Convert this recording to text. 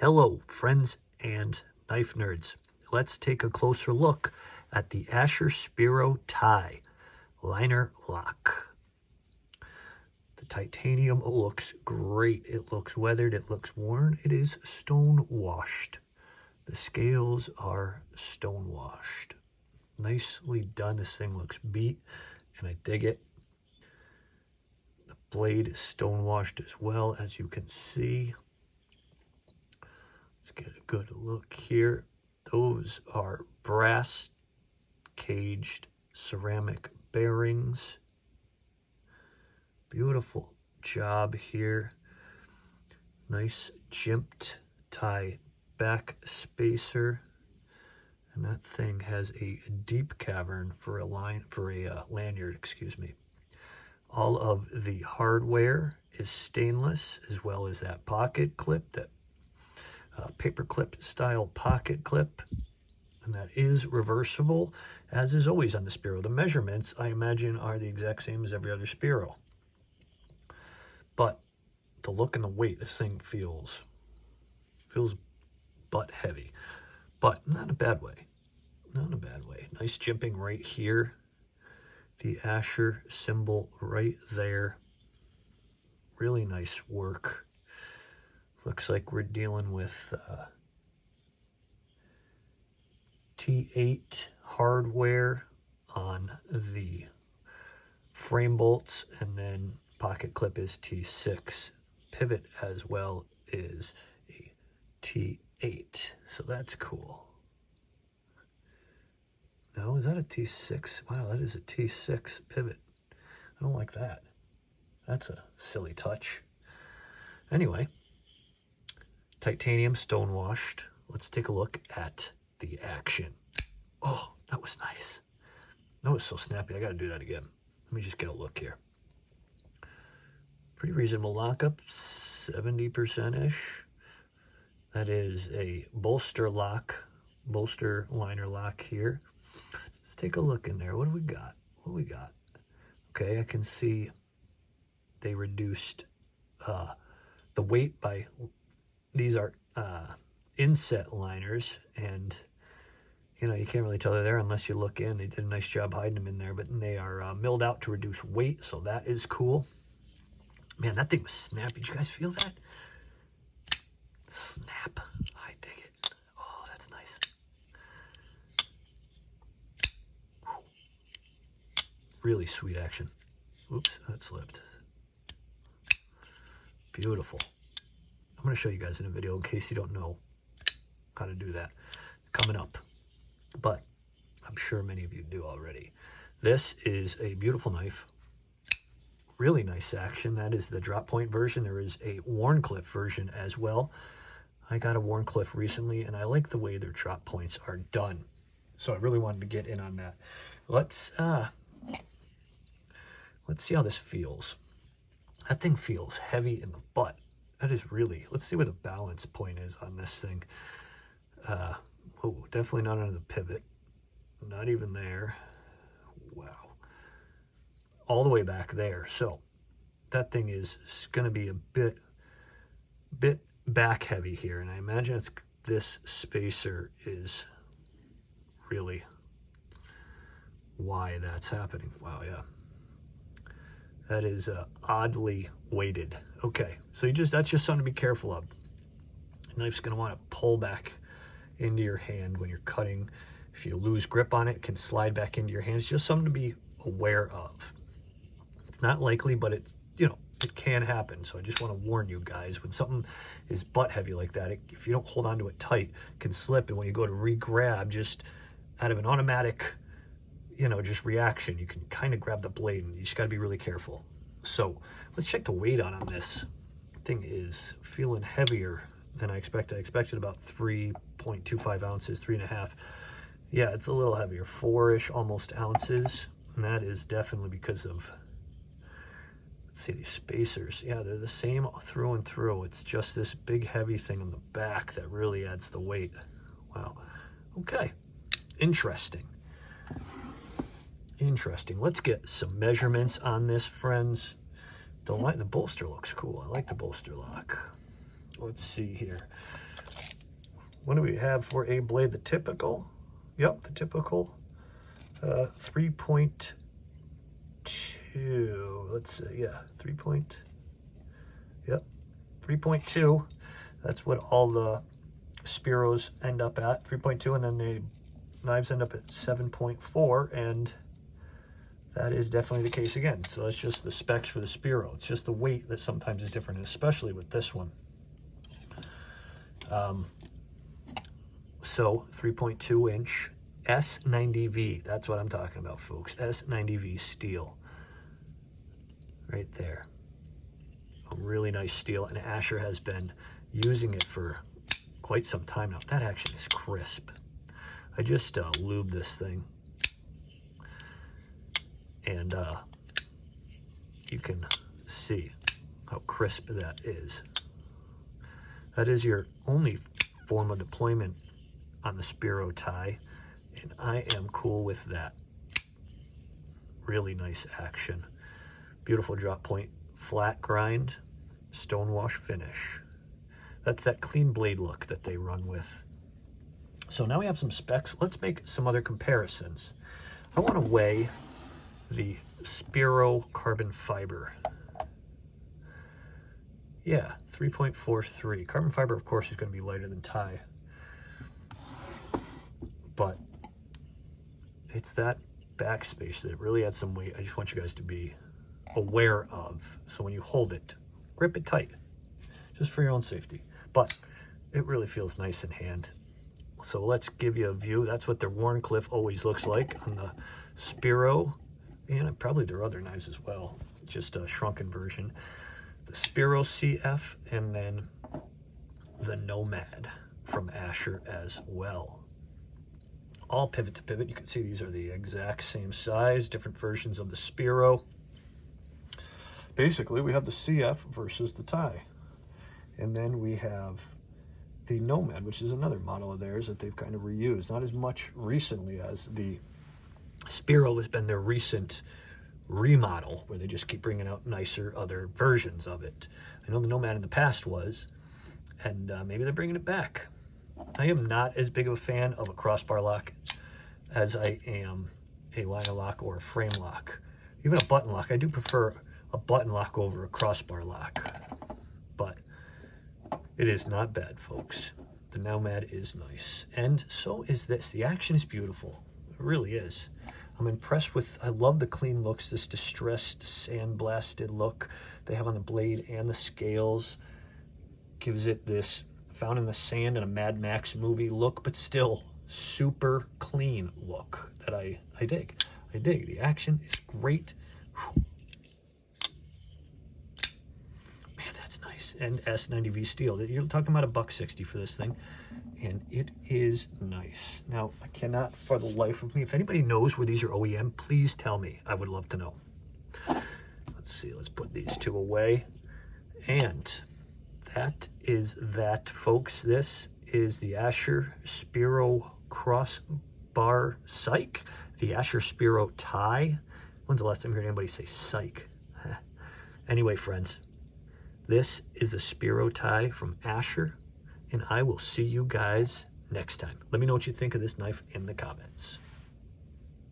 Hello, friends and knife nerds. Let's take a closer look at the Asher Spiro Ti liner lock. The titanium looks great. It looks weathered. It looks worn. It is stone washed. The scales are stone washed. Nicely done. This thing looks beat, and I dig it. The blade is stone washed as well, as you can see. Let's get a good look here. Those are brass caged ceramic bearings. Beautiful job here. Nice jimped tie back spacer. And that thing has a deep cavern for a lanyard, excuse me. All of the hardware is stainless, as well as that pocket clip, that paper clip style pocket clip, and that is reversible, as is always on the Spiro. The measurements, I imagine, are the exact same as every other Spiro, but the look and the weight, this thing feels butt heavy, but not in a bad way. Not in a bad way. Nice jimping right here, the Asher symbol right there. Really nice work. Looks like we're dealing with T8 hardware on the frame bolts, and then pocket clip is T6. Pivot as well is a T8, so that's cool. No, is that a T6? Wow, that is a T6 pivot. I don't like that. That's a silly touch. Anyway, titanium stone washed. Let's take a look at the action. Oh, that was nice. That was so snappy. I got to do that again. Let me just get a look here. Pretty reasonable lockup, 70%-ish. That is a bolster lock, bolster liner lock here. Let's take a look in there. What do we got? What do we got? Okay, I can see they reduced the weight by... These are inset liners, and you know, you can't really tell they're there unless you look in. They did a nice job hiding them in there, but they are milled out to reduce weight, so that is cool. Man, that thing was snappy. Did you guys feel that? Snap. I dig it. Oh, that's nice. Whew. Really sweet action. Oops, that slipped. Beautiful. I'm going to show you guys in a video in case you don't know how to do that coming up, but I'm sure many of you do already. This is a beautiful knife. Really nice action. That is the drop point version. There is a Wharncliffe version as well. I got a Wharncliffe recently, and I like the way their drop points are done, so I really wanted to get in on that. Let's see how this feels. That thing feels heavy in the butt. That is really, let's see where the balance point is on this thing. Oh, definitely not under the pivot. Not even there. Wow. All the way back there. So that thing is going to be a bit back heavy here. And I imagine it's this spacer is really why that's happening. Wow, yeah. That is oddly weighted. Okay, so that's just something to be careful of. The knife's going to want to pull back into your hand when you're cutting. If you lose grip on it, it can slide back into your hand. It's just something to be aware of. It's not likely, but it's, you know, it can happen. So I just want to warn you guys, when something is butt heavy like that, if you don't hold on to it tight, it can slip. And when you go to re-grab, just out of an automatic, you know, just reaction, you can kind of grab the blade, and you just got to be really careful. So let's check the weight on this. Thing is feeling heavier than I expected. I expected about 3.25 ounces, 3.5. Yeah, it's a little heavier, 4-ish almost ounces. And that is definitely because of, let's see, these spacers. Yeah, they're the same through and through. It's just this big heavy thing in the back that really adds the weight. Wow. Okay. Interesting. Interesting. Let's get some measurements on this, friends. The bolster looks cool. I like the bolster lock. Let's see here. what do we have for a blade? The typical, yep, the typical 3.2. Let's see, yeah, 3.2. That's what all the Spiros end up at, 3.2, and then the knives end up at 7.4, and that is definitely the case again. So that's just the specs for the Spiro. It's just the weight that sometimes is different, especially with this one. So 3.2 inch S90V, that's what I'm talking about, folks. S90V steel, right there. A really nice steel, and Asher has been using it for quite some time now. That actually is crisp. I just lubed this thing, and you can see how crisp that is. That is your only form of deployment on the Spiro Ti, and I am cool with that. Really nice action. Beautiful drop point, flat grind, stonewash finish. That's that clean blade look that they run with. So now we have some specs. Let's make some other comparisons. I want to weigh the Spiro carbon fiber. Yeah, 3.43. Carbon fiber, of course, is going to be lighter than Ti. But it's that backspace that it really adds some weight. I just want you guys to be aware of. So when you hold it, grip it tight, just for your own safety. But it really feels nice in hand. So let's give you a view. That's what their Wharncliffe always looks like on the Spiro, and probably their other knives as well, just a shrunken version. The Spiro CF, and then the Nomad from Asher as well. All pivot to pivot. You can see these are the exact same size, different versions of the Spiro. Basically, we have the CF versus the Ti. And then we have the Nomad, which is another model of theirs that they've kind of reused. Not as much recently as the Spiro has been their recent remodel, where they just keep bringing out nicer other versions of it. I know the Nomad in the past was, and maybe they're bringing it back. I am not as big of a fan of a crossbar lock as I am a liner lock or a frame lock. Even a button lock. I do prefer a button lock over a crossbar lock, but it is not bad, folks. The Nomad is nice, and so is this. The action is beautiful. It really is. I'm impressed with, I love the clean looks, this distressed, sandblasted look they have on the blade, and the scales gives it this found in the sand in a Mad Max movie look, but still super clean look that I dig. I dig. The action is great. Whew. Man, that's nice. And S90V steel. You're talking about $160 for this thing, and it is nice. Now, I cannot for the life of me, if anybody knows where these are OEM, please tell me. I would love to know. Let's see. Let's put these two away. And that is that, folks. This is the Asher Spiro crossbar psych, the Asher Spiro Ti. When's the last time you heard anybody say psych? Anyway, friends, this is the Spiro Ti from Asher, and I will see you guys next time. Let me know what you think of this knife in the comments.